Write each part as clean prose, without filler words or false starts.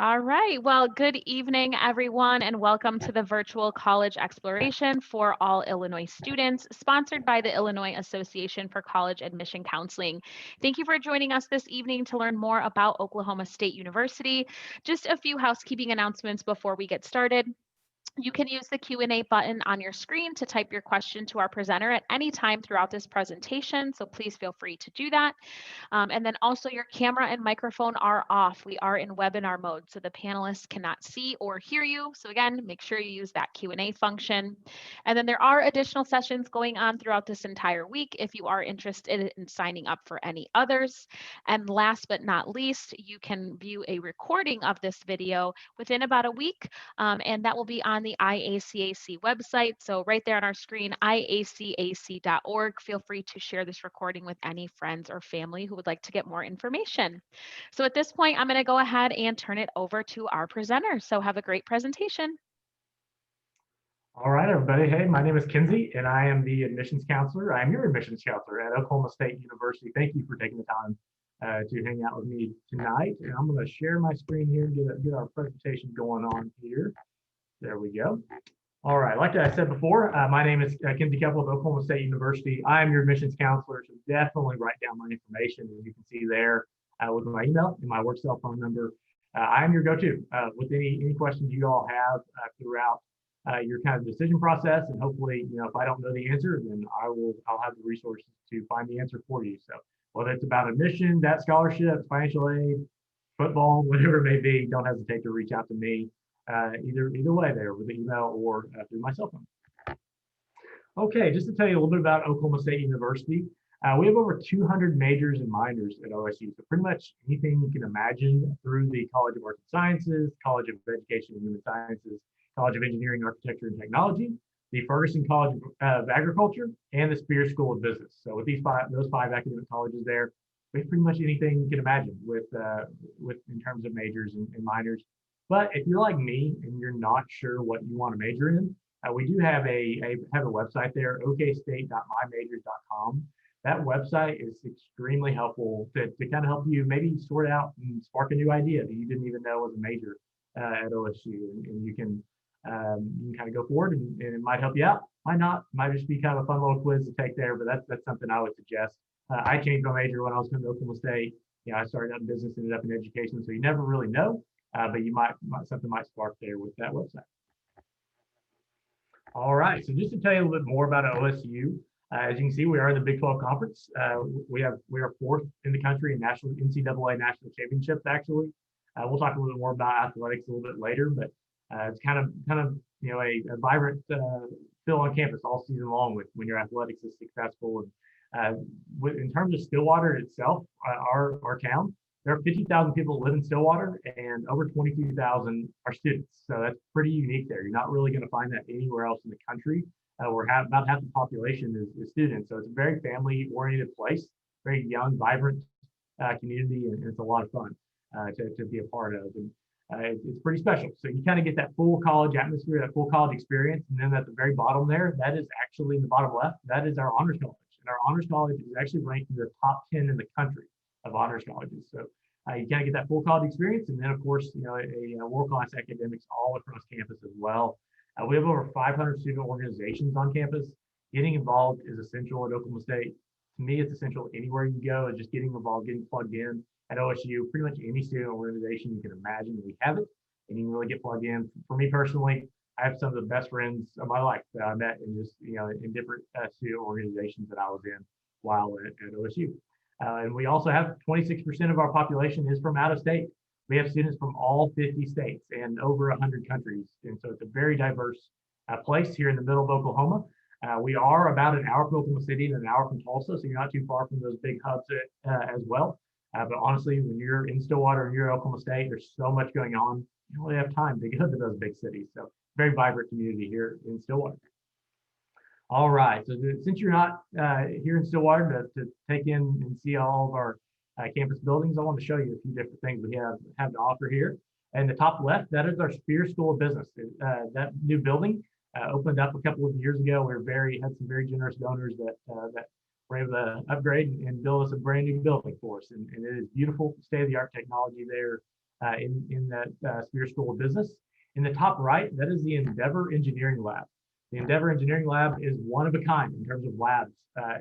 All right. Well, good evening, everyone, and welcome to the virtual college exploration for all Illinois students, sponsored by the Illinois Association for College Admission Counseling. Thank you for joining us this evening to learn more about Oklahoma State University. Just a few housekeeping announcements before we get started. You can use the Q&A button on your screen to type your question to our presenter at any time throughout this presentation, so please feel free to do that. And then also your camera and microphone are off. We are in webinar mode, so the panelists cannot see or hear you. So again, make sure you use that Q&A function. And then there are additional sessions going on throughout this entire week if you are interested in signing up for any others. And last but not least, you can view a recording of this video within about a week, and that will be on the IACAC website. So right there on our screen, iacac.org. Feel free to share this recording with any friends or family who would like to get more information. So at this point, I'm going to go ahead and turn it over to our presenter. So have a great presentation. All right, everybody. Hey, my name is Kenzie, and I am the admissions counselor. I am your admissions counselor at Oklahoma State University. Thank you for taking the time to hang out with me tonight. And I'm going to share my screen here and get our presentation going on here. There we go. All right, like I said before, my name is Kenzie Keppel of Oklahoma State University. I am your admissions counselor, so definitely write down my information, as you can see there with my email and my work cell phone number. I am your go-to with any questions you all have throughout your kind of decision process, and hopefully, if I don't know the answer, then I'll have the resources to find the answer for you. So whether it's about admission, debt scholarships, financial aid, football, whatever it may be, don't hesitate to reach out to me. Either way there with the email or through my cell phone. Okay, just to tell you a little bit about Oklahoma State University, we have over 200 majors and minors at OSU. So pretty much anything you can imagine through the College of Arts and Sciences, College of Education and Human Sciences, College of Engineering, Architecture, and Technology, the Ferguson College of Agriculture, and the Spear School of Business. So with those five academic colleges there, we have pretty much anything you can imagine with in terms of majors and minors. But if you're like me and you're not sure what you want to major in, we do have a website there, okstate.mymajors.com. That website is extremely helpful to kind of help you maybe sort out and spark a new idea that you didn't even know was a major at OSU. And you can kind of go forward and it might help you out. Might not, might just be kind of a fun little quiz to take there, but that's something I would suggest. I changed my major when I was coming to Oklahoma State. I started out in business, ended up in education, so you never really know. But you something might spark there with that website. All right, so just to tell you a little bit more about OSU, as you can see, we are in the Big 12 Conference. We are fourth in the country in NCAA National Championships. Actually, we'll talk a little bit more about athletics a little bit later, but it's kind of a vibrant feel on campus all season long with when your athletics is successful. And in terms of Stillwater itself, our town. There are 50,000 people that live in Stillwater, and over 22,000 are students. So that's pretty unique there. You're not really going to find that anywhere else in the country. About half the population is students. So it's a very family-oriented place, very young, vibrant community, and it's a lot of fun to be a part of. And it's pretty special. So you kind of get that full college atmosphere, that full college experience. And then at the very bottom there, that is actually in the bottom left, that is our honors college. And our honors college is actually ranked in the top 10 in the country of honors colleges. So you kind of get that full college experience, and then of course, a world-class academics all across campus as well. We have over 500 student organizations on campus. Getting involved is essential at Oklahoma State. To me, it's essential anywhere you go, and just getting involved, getting plugged in at OSU. Pretty much any student organization you can imagine, we have it, and you can really get plugged in. For me personally, I have some of the best friends of my life that I met in just in different student organizations that I was in while at OSU. And we also have 26% of our population is from out of state. We have students from all 50 states and over 100 countries. And so it's a very diverse place here in the middle of Oklahoma. We are about an hour from Oklahoma City and an hour from Tulsa, so you're not too far from those big hubs as well. But honestly, when you're in Stillwater and you're at Oklahoma State, there's so much going on. You don't really have time to go to those big cities. So very vibrant community here in Stillwater. All right, so since you're not here in Stillwater to take in and see all of our campus buildings, I want to show you a few different things we have to offer here. And the top left, that is our Spear School of Business. That new building opened up a couple of years ago. We had some very generous donors that were able to upgrade and build us a brand new building for us. And it is beautiful, state-of-the-art technology there. in that Spear School of Business. In the top right, that is the Endeavor Engineering Lab. The Endeavor Engineering Lab is one of a kind in terms of labs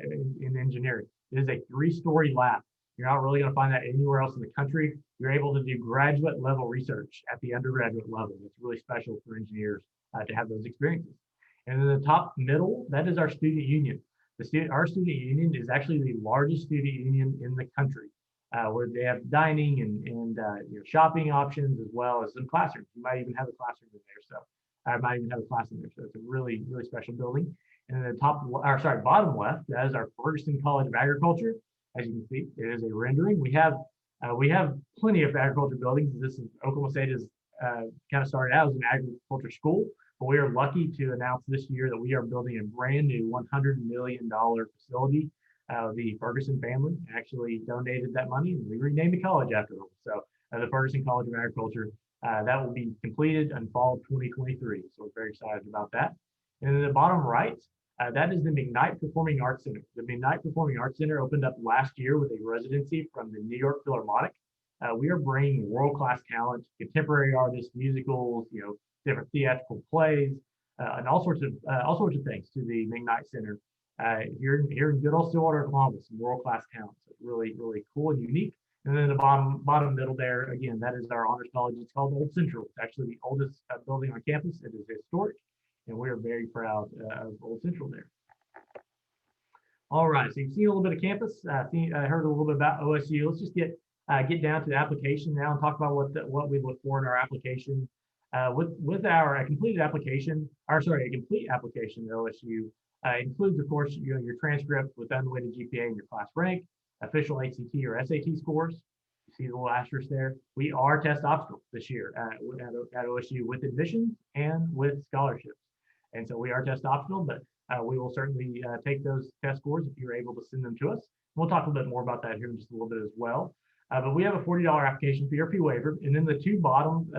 in engineering. It is a 3-story lab. You're not really going to find that anywhere else in the country. You're able to do graduate level research at the undergraduate level. It's really special for engineers to have those experiences. And in the top middle, that is our student union. Our student union is actually the largest student union in the country, where they have dining and shopping options as well as some classrooms. You might even have a classroom in there. So I might even have a class in there. So it's a really, really special building. And in the bottom left, that is our Ferguson College of Agriculture. As you can see, it is a rendering. We have plenty of agriculture buildings. Oklahoma State is kind of started out as an agriculture school, but we are lucky to announce this year that we are building a brand new $100 million facility. The Ferguson family actually donated that money, and we renamed the college after them. So the Ferguson College of Agriculture, that will be completed in fall of 2023. So we're very excited about that. And in the bottom right, that is the McKnight Performing Arts Center. The McKnight Performing Arts Center opened up last year with a residency from the New York Philharmonic. We are bringing world-class talent, contemporary artists, musicals, different theatrical plays, and all sorts of things to the McKnight Center here in good old Stillwater, Oklahoma. Some world-class talent. So it's really, really cool and unique. And then the bottom middle there, again, that is our honors college. It's called Old Central. It's actually the oldest building on campus. It is historic, and we are very proud of Old Central there. All right, so you've seen a little bit of campus. Heard a little bit about OSU. Let's just get down to the application now and talk about what we look for in our application. With our complete application at OSU includes, of course, your transcript with unweighted GPA and your class rank, official ACT or SAT scores. You see the little asterisk there. We are test optional this year at OSU with admissions and with scholarships. And so we are test optional, but we will certainly take those test scores if you're able to send them to us. We'll talk a little bit more about that here in just a little bit as well. But we have a $40 application fee or fee waiver. And then the two bottom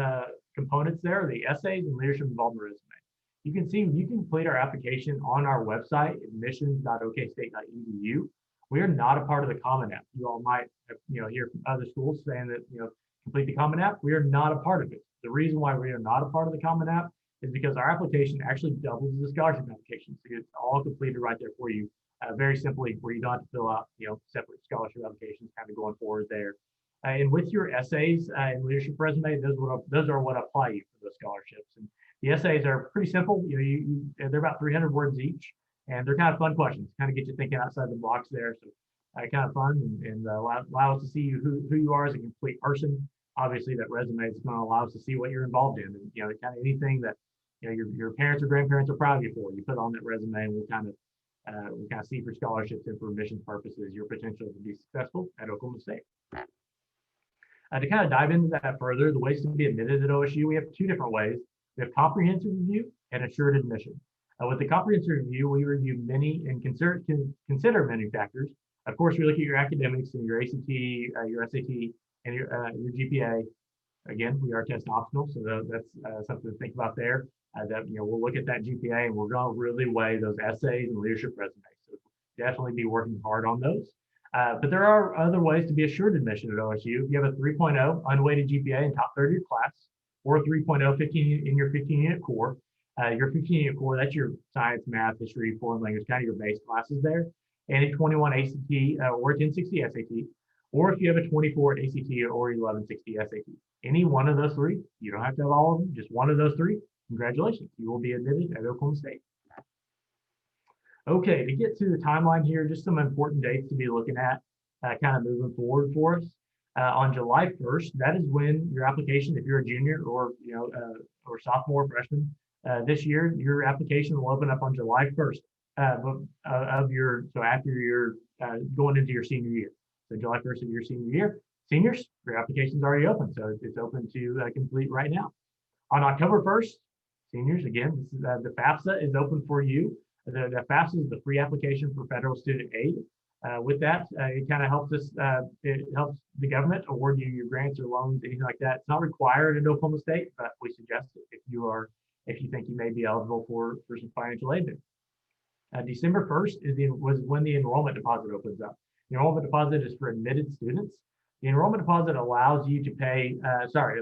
components there are the essays and leadership involvement resume. You can see you can complete our application on our website, admissions.okstate.edu. We are not a part of the Common App. You all might hear from other schools saying that complete the Common App. We are not a part of it. The reason why we are not a part of the Common App is because our application actually doubles as a scholarship application. So it's all completed right there for you, very simply, where you don't have to fill out separate scholarship applications kind of going forward there. And with your essays and leadership resume, those are what apply you for those scholarships. And the essays are pretty simple. They're about 300 words each, and they're kind of fun questions, kind of get you thinking outside the box there. So kind of fun and allow us to see who you are as a complete person. Obviously, that resume is going to allow us to see what you're involved in, and kind of anything that your parents or grandparents are proud of you for. You put on that resume, and we kind of see for scholarships and for admissions purposes your potential to be successful at Oklahoma State. To kind of dive into that further, the ways to be admitted at OSU, we have two different ways. We have comprehensive review and assured admission. With the comprehensive review, we review many and consider many factors. Of course, we look at your academics and your ACT, your SAT, and your GPA. Again, we are test optional, so that's something to think about there. We'll look at that GPA and we're going to really weigh those essays and leadership resumes. So definitely be working hard on those. But there are other ways to be assured admission at OSU. If you have a 3.0 unweighted GPA in top third of your class, or a 3.0 in your 15-unit core. Your 15-unit core, that's your science, math, history, foreign language, kind of your base classes there. And a 21 ACT or a 1060 SAT, or if you have a 24 ACT or 1160 SAT. Any one of those three, you don't have to have all of them, just one of those three, congratulations, you will be admitted at Oklahoma State. Okay, to get to the timeline here, just some important dates to be looking at, kind of moving forward for us. On July 1st, that is when your application, if you're a junior or or sophomore, freshman this year, your application will open up on July 1st after you're going into your senior year. So July 1st of your senior year, seniors, your application's already open, so it's open to complete right now. On October 1st, seniors, again, this is, the FAFSA is open for you. The FAFSA is the free application for federal student aid. With that, it kind of helps us. It helps the government award you your grants or loans, anything like that. It's not required at Oklahoma State, but we suggest it if you think you may be eligible for some financial aid. December 1st was when the enrollment deposit opens up. The enrollment deposit is for admitted students. The enrollment deposit allows you to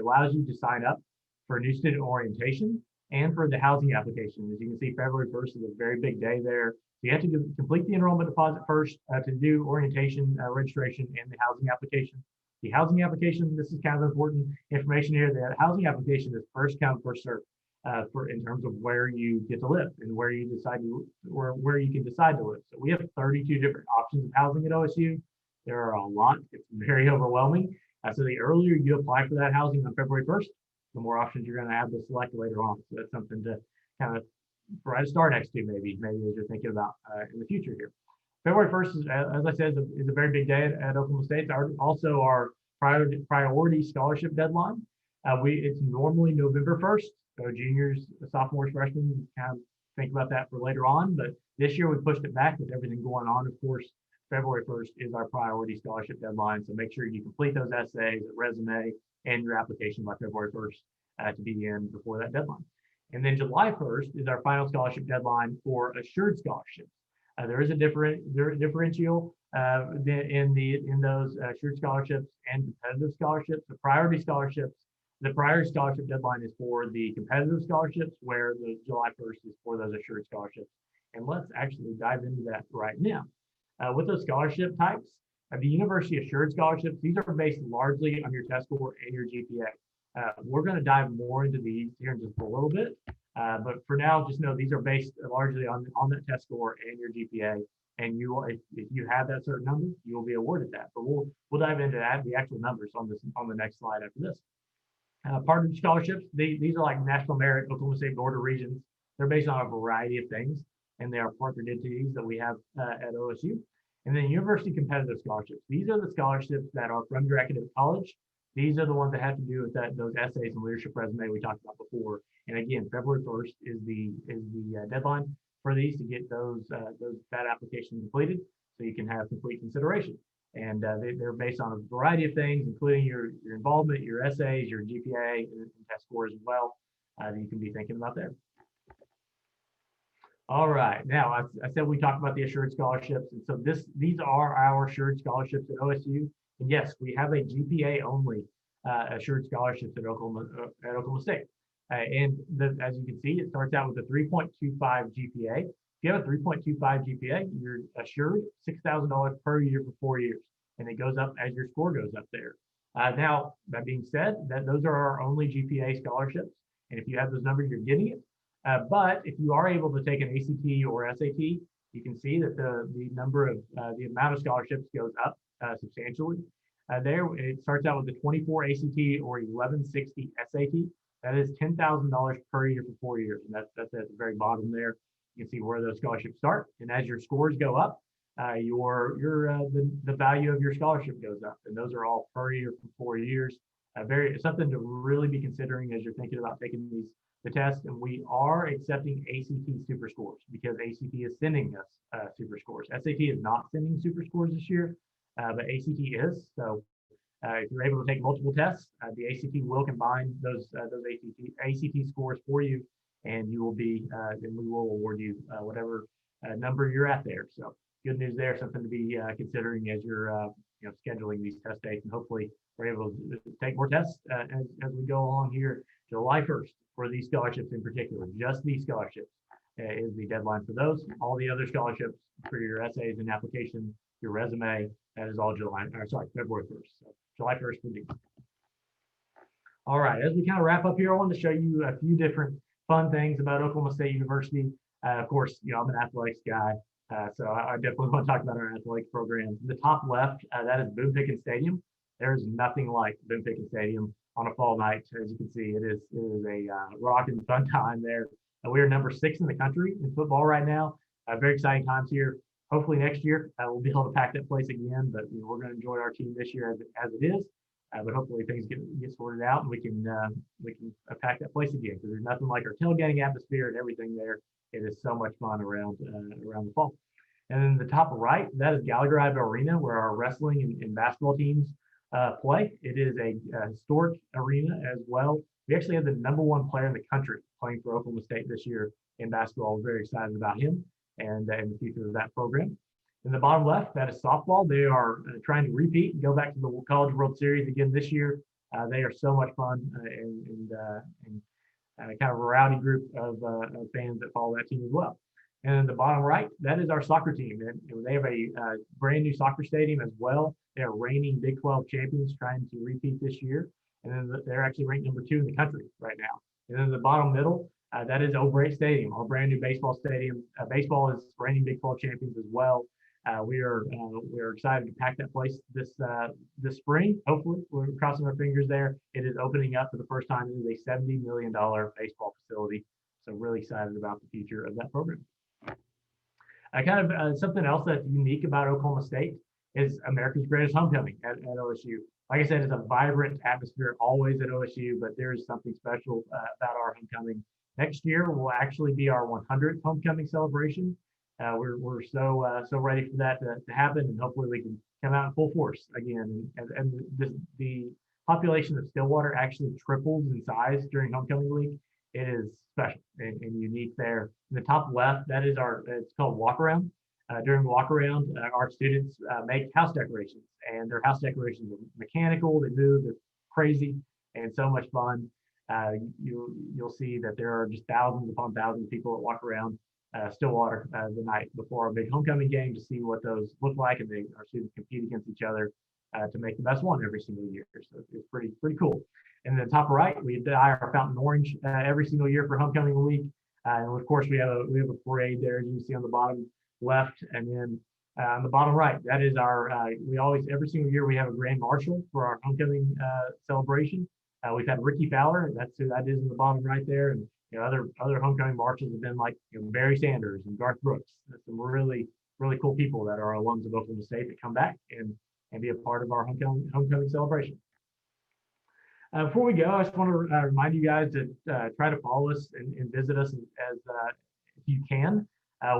allows you to sign up for new student orientation and for the housing application. As you can see, February 1st is a very big day there. So you have to complete the enrollment deposit first to do orientation, registration, and the housing application. The housing application, this is kind of important information here. The housing application is first come, first served in terms of where you get to live and where you can decide to live. So we have 32 different options of housing at OSU. There are a lot. It's very overwhelming. So the earlier you apply for that housing on February 1st, the more options you're going to have to select later on. So that's something to kind of provide a star next to maybe as you're thinking about in the future here. February 1st, is, as I said, is a very big day at Oklahoma State. It's also our priority scholarship deadline. It's normally November 1st. So juniors, sophomores, freshmen, kind of think about that for later on. But this year we pushed it back with everything going on. Of course, February 1st is our priority scholarship deadline. So make sure you complete those essays, resume, and your application by February 1st to be in before that deadline. And then July 1st is our final scholarship deadline for assured scholarships. There is a differential in those assured scholarships and competitive scholarships. The priority scholarship deadline is for the competitive scholarships, where the July 1st is for those assured scholarships. And let's actually dive into that right now. With those scholarship types, the university assured scholarships, these are based largely on your test score and your GPA. We're going to dive more into these here in just a little bit. But for now, just know these are based largely on that test score and your GPA. And you will, if you have that certain number, you will be awarded that. But we'll dive into that, the actual numbers on the next slide after this. Partner scholarships, these are like National Merit, Oklahoma State Board of Regents. They're based on a variety of things, and they are partnered entities that we have at OSU. And then university competitive scholarships. These are the scholarships that are from your academic college. These are the ones that have to do with those essays and leadership resume we talked about before. And again, February 1st is the deadline for these to get that application completed, so you can have complete consideration. And they're based on a variety of things, including your involvement, your essays, your GPA, and test scores as well, that you can be thinking about there. All right, now I said we talked about the assured scholarships, and so these are our assured scholarships at OSU. And yes, we have a GPA only assured scholarships at Oklahoma State. And as you can see, it starts out with a 3.25 GPA. If you have a 3.25 GPA, you're assured $6,000 per year for 4 years, and it goes up as your score goes up there. Now, that being said, those are our only GPA scholarships, and if you have those numbers, you're getting it. But if you are able to take an ACT or SAT, you can see that the amount of scholarships goes up substantially. There, it starts out with a 24 ACT or 1160 SAT. That is $10,000 per year for 4 years, and that's at the very bottom there. You can see where those scholarships start, and as your scores go up, the value of your scholarship goes up, and those are all per year for 4 years. Something to really be considering as you're thinking about taking the test. And we are accepting ACT super scores because ACT is sending us super scores. SAT is not sending super scores this year, but ACT is. So if you're able to take multiple tests, the ACT will combine those ACT scores for you, and you will be then we will award you whatever number you're at there. So good news there, something to be considering as you're scheduling these test dates, and hopefully we're able to take more tests as we go along here. July 1st for these scholarships in particular, just these scholarships is the deadline for those. All the other scholarships for your essays and application, your resume, that is all February 1st. So July 1st for these. All right, as we kind of wrap up here, I wanted to show you a few different fun things about Oklahoma State University. Of course, I'm an athletics guy, so I definitely want to talk about our athletics program. The top left, that is Boone Pickens Stadium. There's nothing like Boone Pickens Stadium on a fall night. As you can see, it is a rocking fun time there. We are number 6 in the country in football right now. Very exciting times here. Hopefully next year we'll be able to pack that place again, but we're going to enjoy our team this year as it is. But hopefully things get sorted out, and we can pack that place again, because there's nothing like our tailgating atmosphere and everything there. It is so much fun around the fall. And then the top right, that is Gallagher Arena, where our wrestling and basketball teams play. It is a historic arena as well. We actually have the #1 player in the country playing for Oklahoma State this year in basketball. We're very excited about him and the future of that program. In the bottom left, that is softball. They are trying to repeat and go back to the College World Series again this year. They are so much fun and kind of a rowdy group of fans that follow that team as well. And in the bottom right, that is our soccer team. And they have a brand new soccer stadium as well. They are reigning Big 12 champions trying to repeat this year. And then they're actually ranked number 2 in the country right now. And then the bottom middle, that is O'Brate Stadium, our brand new baseball stadium. Baseball is reigning Big 12 champions as well. We're excited to pack that place this spring. Hopefully, we're crossing our fingers there. It is opening up for the first time. It is a $70 million baseball facility. So really excited about the future of that program. Something else that's unique about Oklahoma State is America's greatest homecoming at OSU. Like I said, it's a vibrant atmosphere always at OSU, but there is something special about our homecoming. Next year will actually be our 100th homecoming celebration. We're so ready for that to happen, and hopefully we can come out in full force again. And the population of Stillwater actually triples in size during homecoming week. It is special and unique there. In the top left, that is it's called walk around. During walk around, our students make house decorations, and their house decorations are mechanical. They move, they're crazy, and so much fun. You'll see that there are just thousands upon thousands of people that walk around Stillwater the night before our big homecoming game to see what those look like, and our students compete against each other to make the best one every single year. So it's pretty cool. And then the top right, we dye our fountain orange every single year for homecoming week. And of course, we have a parade there, as you can see on the bottom left, and then on the bottom right, that is our. Every single year we have a grand marshal for our homecoming celebration. We've had Ricky Fowler, that's who that is in the bottom right there, and other homecoming marshals have been like Barry Sanders and Garth Brooks. That's some really cool people that are alums of Oklahoma State that come back and be a part of our homecoming celebration. Before we go, I just want to remind you guys to try to follow us and visit us as if you can.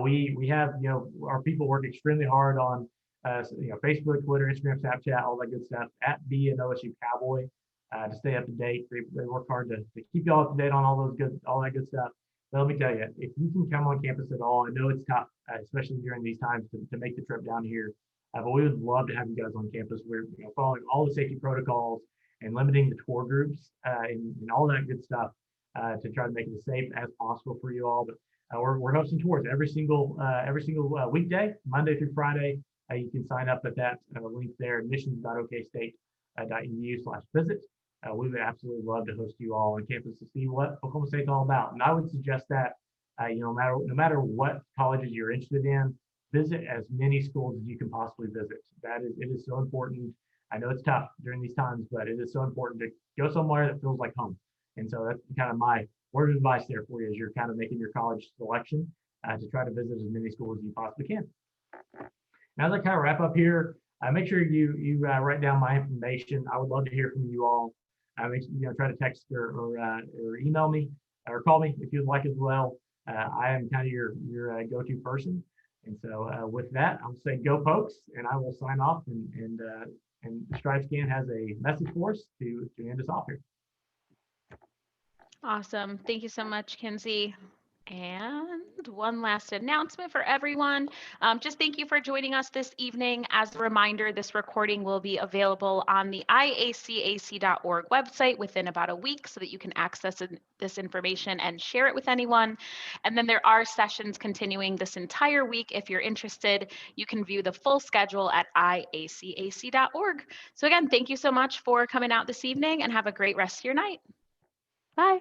We have our people work extremely hard on Facebook, Twitter, Instagram, Snapchat, all that good stuff at OSU Cowboy to stay up to date. They work hard to keep you all up to date on all that good stuff. But let me tell you, if you can come on campus at all, I know it's tough, especially during these times to make the trip down here. But we would love to have you guys on campus. We're following all the safety protocols and limiting the tour groups and all that good stuff to try to make it as safe as possible for you all. But we're hosting tours every single weekday, Monday through Friday. You can sign up at that link there, admissions.okstate.edu/visit. We would absolutely love to host you all on campus to see what Oklahoma State's all about. And I would suggest that no matter what colleges you're interested in, visit as many schools as you can possibly visit. It is so important. I know it's tough during these times, but it is so important to go somewhere that feels like home. And so that's kind of my word of advice there for you as you're kind of making your college selection to try to visit as many schools as you possibly can. Now, as I kind of wrap up here, make sure you write down my information. I would love to hear from you all. Try to text or email me or call me if you'd like as well. I am kind of your go-to person. And so with that, I'll say go Pokes, and I will sign off. And Stripe Scan has a message for us to end us off here. Awesome. Thank you so much, Kenzie. And one last announcement for everyone. Just thank you for joining us this evening. As a reminder, this recording will be available on the IACAC.org website within about a week so that you can access this information and share it with anyone. And then there are sessions continuing this entire week. If you're interested, you can view the full schedule at IACAC.org. So again, thank you so much for coming out this evening and have a great rest of your night. Bye.